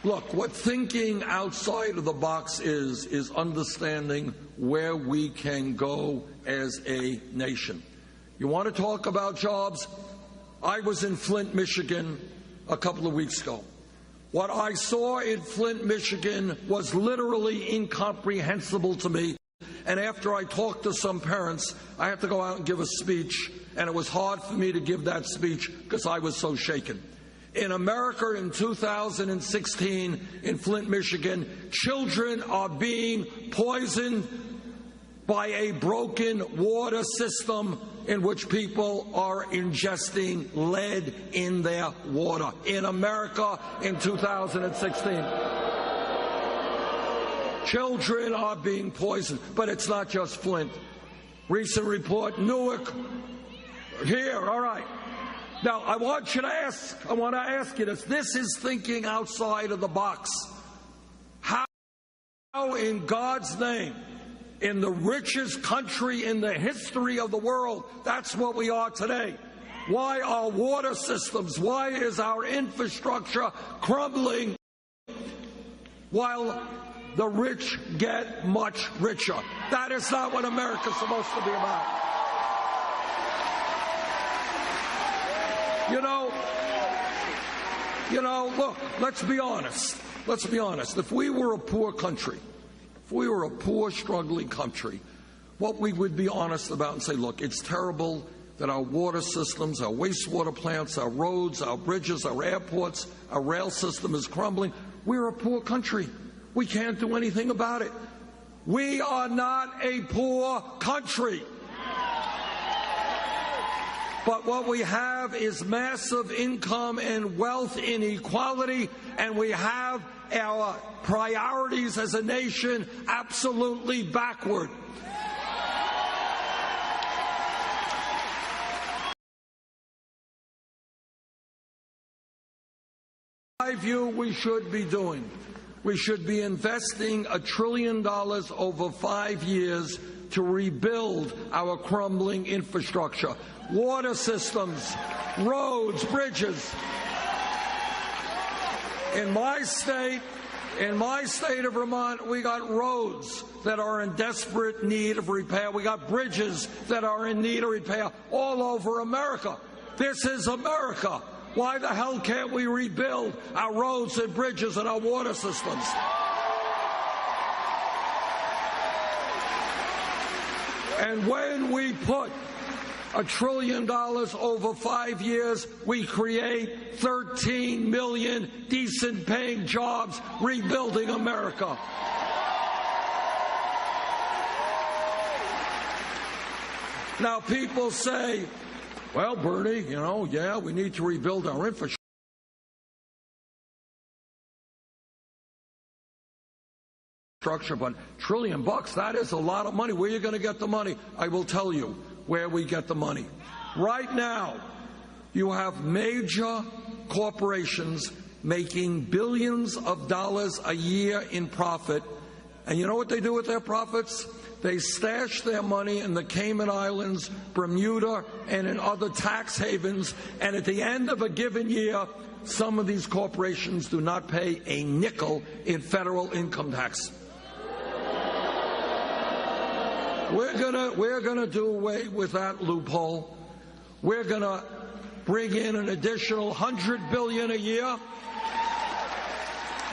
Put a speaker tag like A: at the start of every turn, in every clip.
A: Look, what thinking outside of the box is understanding where we can go as a nation. You want to talk about jobs? I was in Flint, Michigan a couple of weeks ago. What I saw in Flint, Michigan was literally incomprehensible to me. And after I talked to some parents, I had to go out and give a speech, and it was hard for me to give that speech because I was so shaken. In America in 2016, in Flint, Michigan, children are being poisoned by a broken water system in which people are ingesting lead in their water. In America in 2016. Children are being poisoned, but it's not just Flint. Recent report, Newark, here, all right. Now, I want to ask you this. This is thinking outside of the box. How in God's name, in the richest country in the history of the world, that's what we are today. Why are water systems, why is our infrastructure crumbling while the rich get much richer? That is not what America's supposed to be about. Look, let's be honest. Let's be honest. If we were a poor country, if we were a poor, struggling country, what we would be honest about and say, look, it's terrible that our water systems, our wastewater plants, our roads, our bridges, our airports, our rail system is crumbling. We're a poor country. We can't do anything about it. We are not a poor country. But what we have is massive income and wealth inequality, and we have our priorities as a nation absolutely backward. In my view, we should be doing. We should be investing $1 trillion over 5 years to rebuild our crumbling infrastructure. Water systems, roads, bridges. In my state of Vermont, we got roads that are in desperate need of repair. We got bridges that are in need of repair all over America. This is America. Why the hell can't we rebuild our roads and bridges and our water systems? And when we put $1 trillion over 5 years, we create 13 million decent-paying jobs rebuilding America. Now, people say, well, Bernie, yeah, we need to rebuild our infrastructure. But $1 trillion, that is a lot of money. Where are you going to get the money? I will tell you where we get the money. Right now, you have major corporations making billions of dollars a year in profit. And you know what they do with their profits? They stash their money in the Cayman Islands, Bermuda, and in other tax havens. And at the end of a given year, some of these corporations do not pay a nickel in federal income tax. We're gonna do away with that loophole. We're gonna bring in an additional $100 billion a year,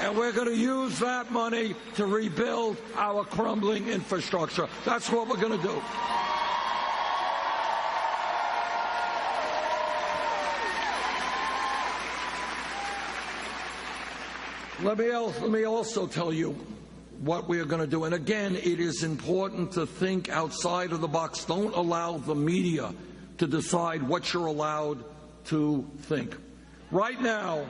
A: and we're gonna use that money to rebuild our crumbling infrastructure. That's what we're gonna do. Let me also tell you what we are going to do. And again, it is important to think outside of the box. Don't allow the media to decide what you're allowed to think. Right now,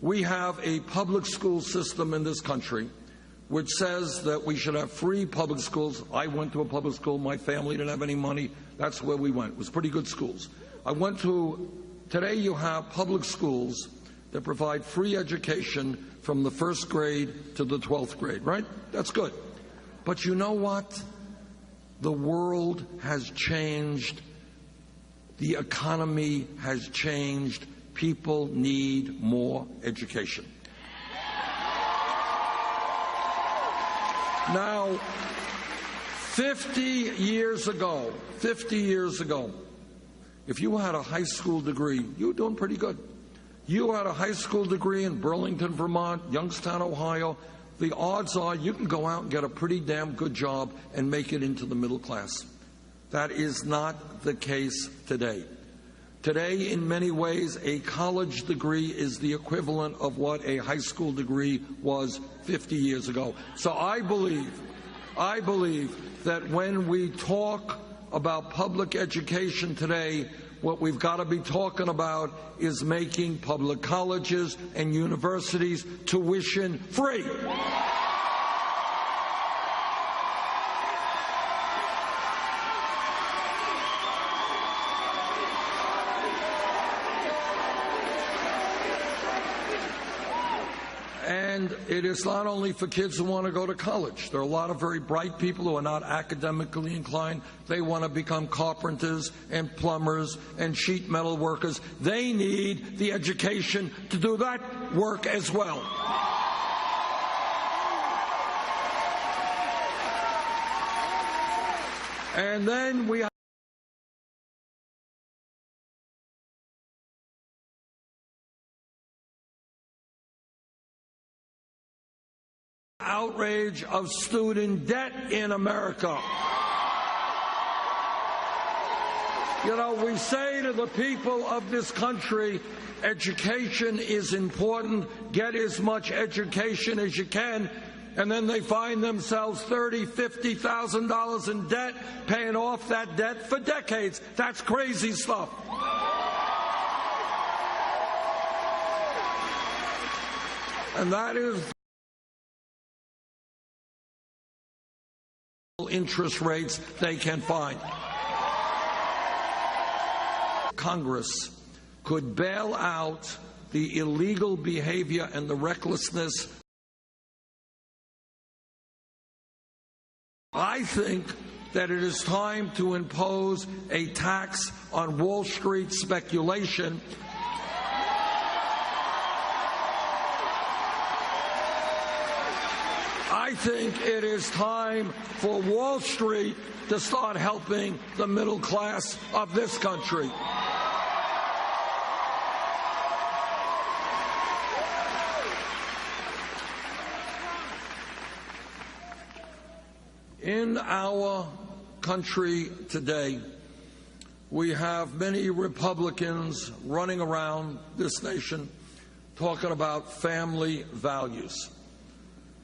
A: we have a public school system in this country which says that we should have free public schools. I went to a public school. My family didn't have any money. That's where we went. It was pretty good schools. Today you have public schools that provide free education from the 1st grade to the 12th grade, right? That's good. But you know what? The world has changed. The economy has changed. People need more education. Now, 50 years ago, if you had a high school degree, you were doing pretty good. You had a high school degree in Burlington, Vermont, Youngstown, Ohio, the odds are you can go out and get a pretty damn good job and make it into the middle class. That is not the case today. Today, in many ways, a college degree is the equivalent of what a high school degree was 50 years ago. So I believe that when we talk about public education today, what we've got to be talking about is making public colleges and universities tuition free. And it is not only for kids who want to go to college. There are a lot of very bright people who are not academically inclined. They want to become carpenters and plumbers and sheet metal workers. They need the education to do that work as well. And then we have outrage of student debt in America. You know, we say to the people of this country, education is important, get as much education as you can, and then they find themselves $30,000, $50,000 in debt, paying off that debt for decades. That's crazy stuff. And that is interest rates they can find. Congress could bail out the illegal behavior and the recklessness. I think that it is time to impose a tax on Wall Street speculation. I think it is time for Wall Street to start helping the middle class of this country. In our country today, we have many Republicans running around this nation talking about family values.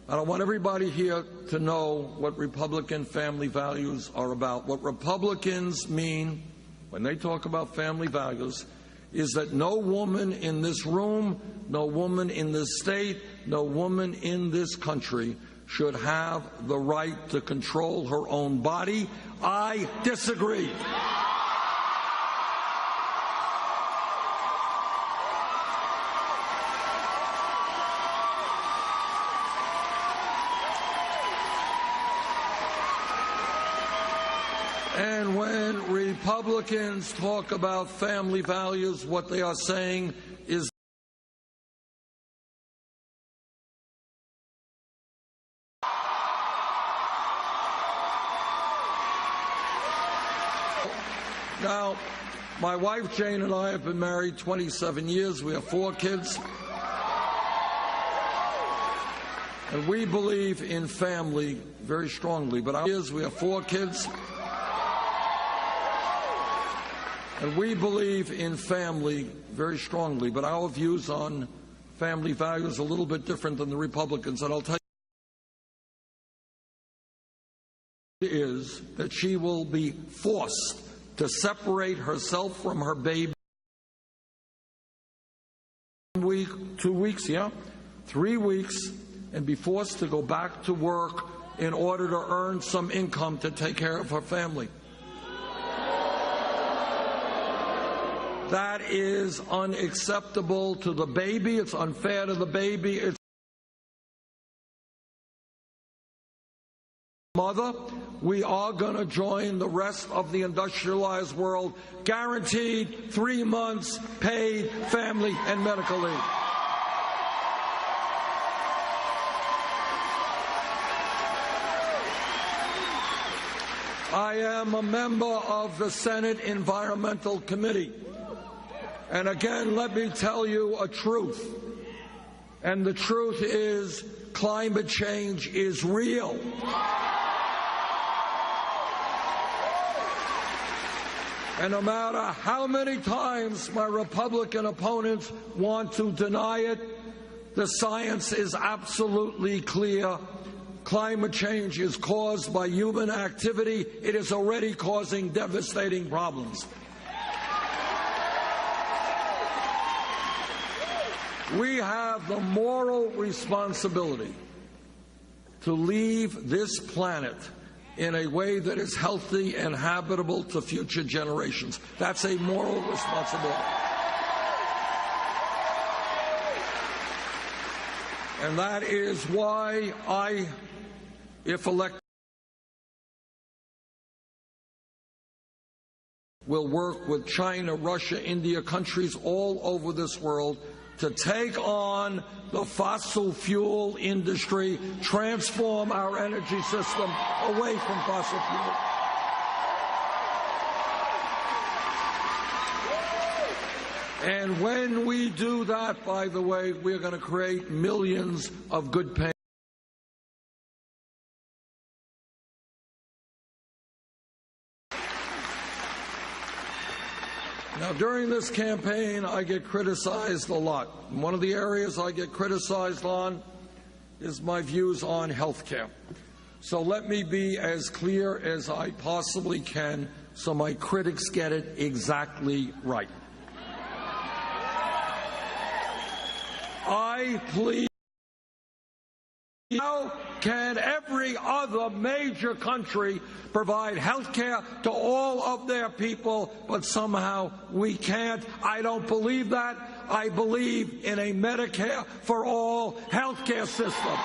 A: I want everybody here to know what Republican family values are about. What Republicans mean when they talk about family values is that no woman in this room, no woman in this state, no woman in this country should have the right to control her own body. I disagree. And when Republicans talk about family values, what they are saying is now, my wife Jane and I have been married 27 years. We have 4 kids. And we believe in family very strongly. But we have 4 kids. And we believe in family very strongly, but our views on family values are a little bit different than the Republicans. And I'll tell you is that she will be forced to separate herself from her baby 1 week, 2 weeks, 3 weeks, and be forced to go back to work in order to earn some income to take care of her family. That is unacceptable to the baby. It's unfair to the baby. It's mother, we are going to join the rest of the industrialized world, guaranteed 3 months paid family and medical leave. I am a member of the Senate Environmental Committee. And again, let me tell you a truth. And the truth is, climate change is real. And no matter how many times my Republican opponents want to deny it, the science is absolutely clear. Climate change is caused by human activity. It is already causing devastating problems. We have the moral responsibility to leave this planet in a way that is healthy and habitable to future generations. That's a moral responsibility. And that is why I, if elected, will work with China, Russia, India, countries all over this world to take on the fossil fuel industry, transform our energy system away from fossil fuel. And when we do that, by the way, we're going to create millions of good paying. Now, during this campaign, I get criticized a lot. One of the areas I get criticized on is my views on health care. So let me be as clear as I possibly can so my critics get it exactly right. I plead. How can every other major country provide health care to all of their people, but somehow we can't? I don't believe that. I believe in a Medicare for all health care system.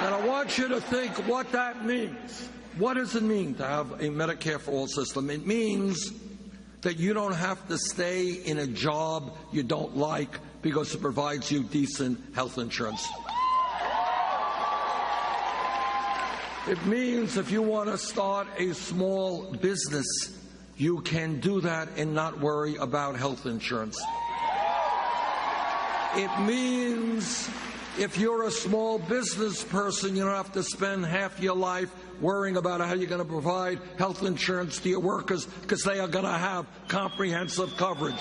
A: And I want you to think what that means. What does it mean to have a Medicare for all system? It means that you don't have to stay in a job you don't like because it provides you decent health insurance. It means if you want to start a small business, you can do that and not worry about health insurance. It means if you're a small business person, you don't have to spend half your life worrying about how you're going to provide health insurance to your workers because they are going to have comprehensive coverage.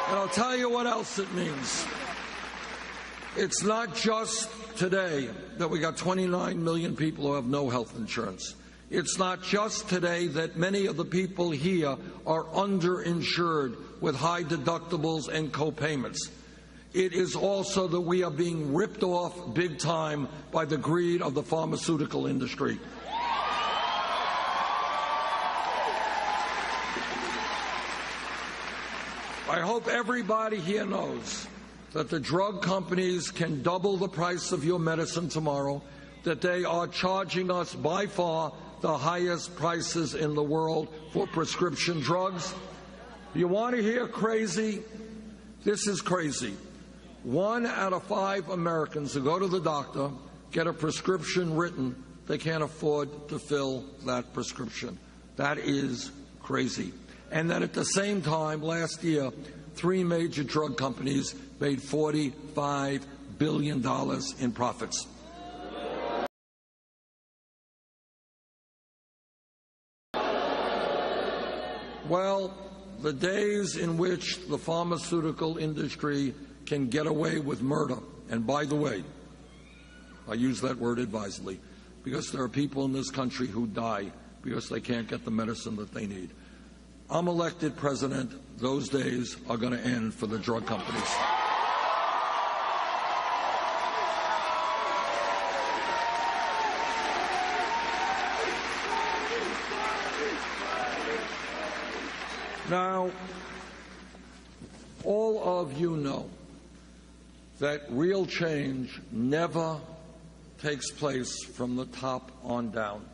A: And I'll tell you what else it means. It's not just today that we got 29 million people who have no health insurance. It's not just today that many of the people here are underinsured with high deductibles and co-payments. It is also that we are being ripped off big time by the greed of the pharmaceutical industry. I hope everybody here knows that the drug companies can double the price of your medicine tomorrow, that they are charging us by far the highest prices in the world for prescription drugs. You want to hear crazy? This is crazy. 1 out of 5 Americans who go to the doctor get a prescription written, they can't afford to fill that prescription. That is crazy. And then at the same time, last year, 3 major drug companies made $45 billion in profits. Well, the days in which the pharmaceutical industry can get away with murder, and by the way, I use that word advisedly, because there are people in this country who die because they can't get the medicine that they need. I'm elected president, those days are going to end for the drug companies. Now, all of you know that real change never takes place from the top on down.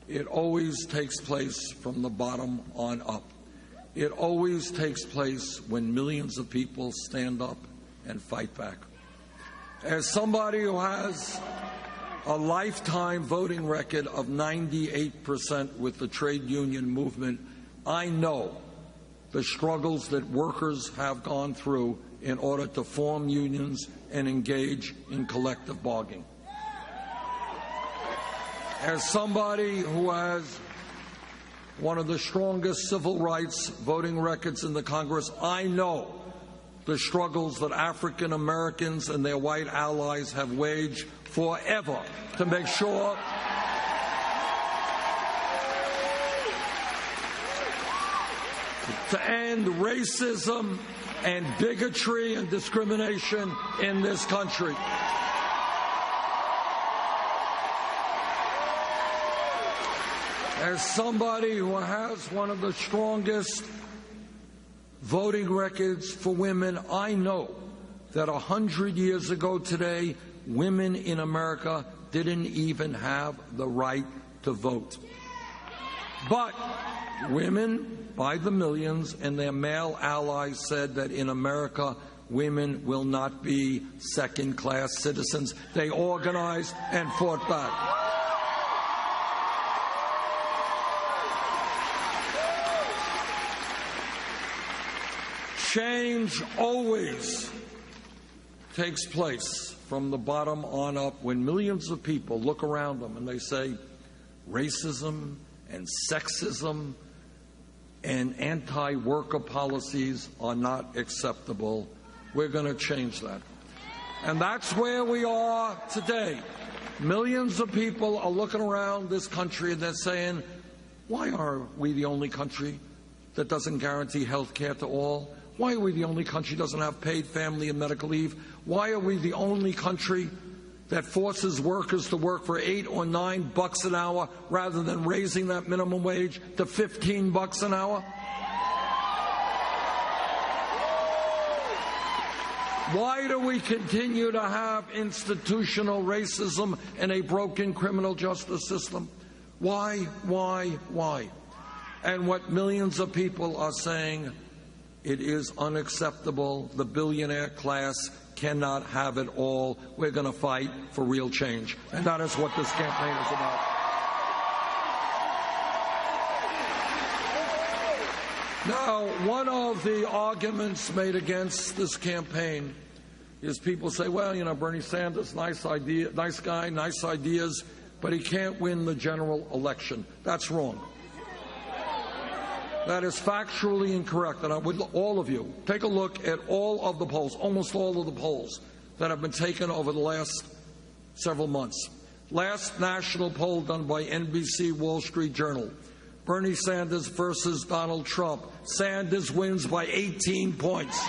A: It always takes place from the bottom on up. It always takes place when millions of people stand up and fight back. As somebody who has a lifetime voting record of 98% with the trade union movement, I know the struggles that workers have gone through in order to form unions and engage in collective bargaining. As somebody who has one of the strongest civil rights voting records in the Congress, I know the struggles that African Americans and their white allies have waged forever to make sure to end racism and bigotry and discrimination in this country. As somebody who has one of the strongest voting records for women, I know that 100 years ago today, women in America didn't even have the right to vote. But women, by the millions, and their male allies said that in America, women will not be second-class citizens. They organized and fought back. Change always takes place from the bottom on up when millions of people look around them and they say racism and sexism and anti-worker policies are not acceptable. We're going to change that. And that's where we are today. Millions of people are looking around this country and they're saying, why are we the only country that doesn't guarantee health care to all? Why are we the only country that doesn't have paid family and medical leave? Why are we the only country that forces workers to work for $8 or $9 an hour rather than raising that minimum wage to $15 an hour? Why do we continue to have institutional racism and a broken criminal justice system? Why? And what millions of people are saying, it is unacceptable. The billionaire class cannot have it all. We're going to fight for real change. And that is what this campaign is about. Now, one of the arguments made against this campaign is people say, well, you know, Bernie Sanders, nice idea, nice guy, nice ideas, but he can't win the general election. That's wrong. That is factually incorrect, and I would all of you take a look at all of the polls, almost all of the polls that have been taken over the last several months. Last national poll done by NBC Wall Street Journal, Bernie Sanders versus Donald Trump. Sanders wins by 18 points.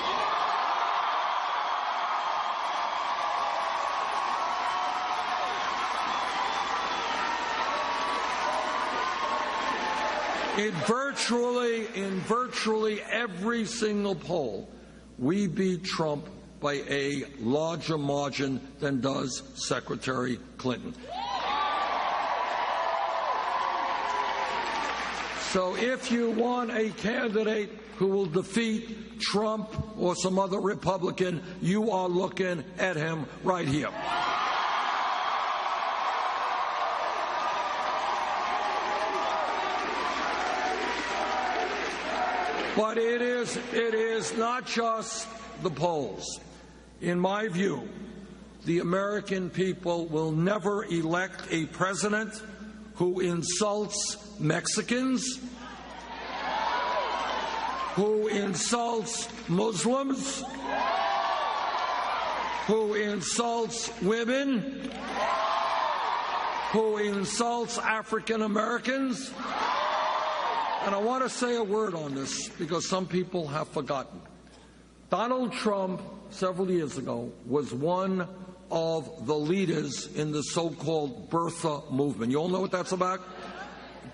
A: In virtually every single poll, we beat Trump by a larger margin than does Secretary Clinton. So if you want a candidate who will defeat Trump or some other Republican, you are looking at him right here. But it is not just the polls. In my view, the American people will never elect a president who insults Mexicans, who insults Muslims, who insults women, who insults African Americans. And I want to say a word on this because some people have forgotten. Donald Trump, several years ago, was one of the leaders in the so-called birther movement. You all know what that's about?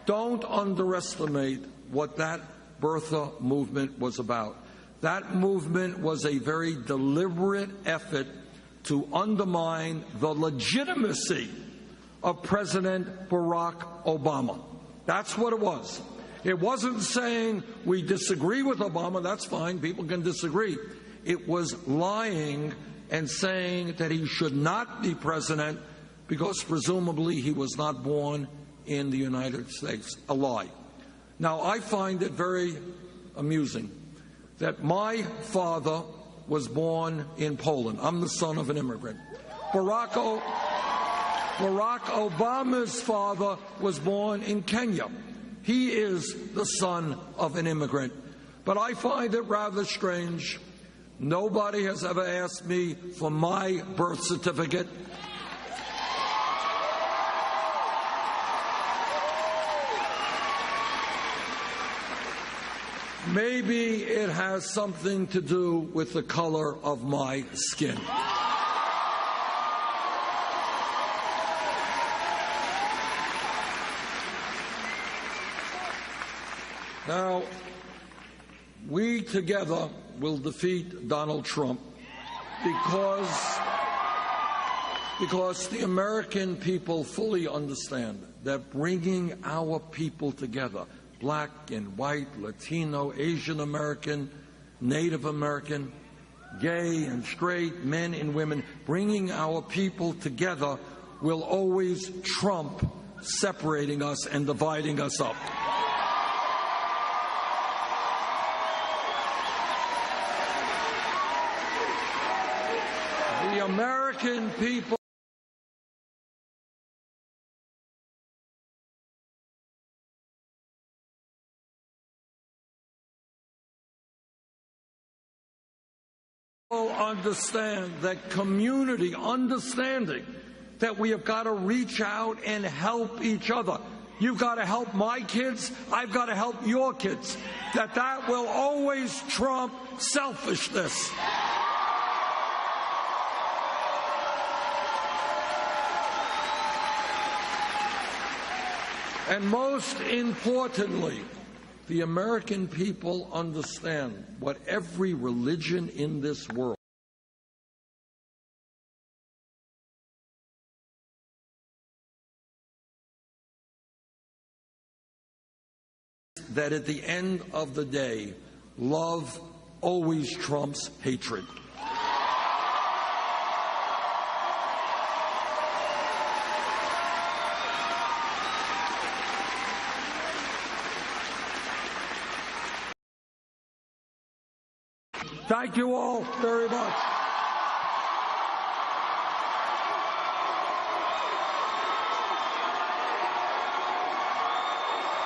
A: Don't underestimate what that birther movement was about. That movement was a very deliberate effort to undermine the legitimacy of President Barack Obama. That's what it was. It wasn't saying we disagree with Obama. That's fine. People can disagree. It was lying and saying that he should not be president because presumably he was not born in the United States. A lie. Now, I find it very amusing that my father was born in Poland. I'm the son of an immigrant. Barack Obama's father was born in Kenya. He is the son of an immigrant. But I find it rather strange. Nobody has ever asked me for my birth certificate. Maybe it has something to do with the color of my skin. Now, we together will defeat Donald Trump because the American people fully understand that bringing our people together, black and white, Latino, Asian American, Native American, gay and straight, men and women, bringing our people together will always trump separating us and dividing us up. The American people understand that community, understanding that we have got to reach out and help each other. You've got to help my kids. I've got to help your kids. That will always trump selfishness. And most importantly, the American people understand what every religion in this world that at the end of the day, love always trumps hatred. Thank you all very much.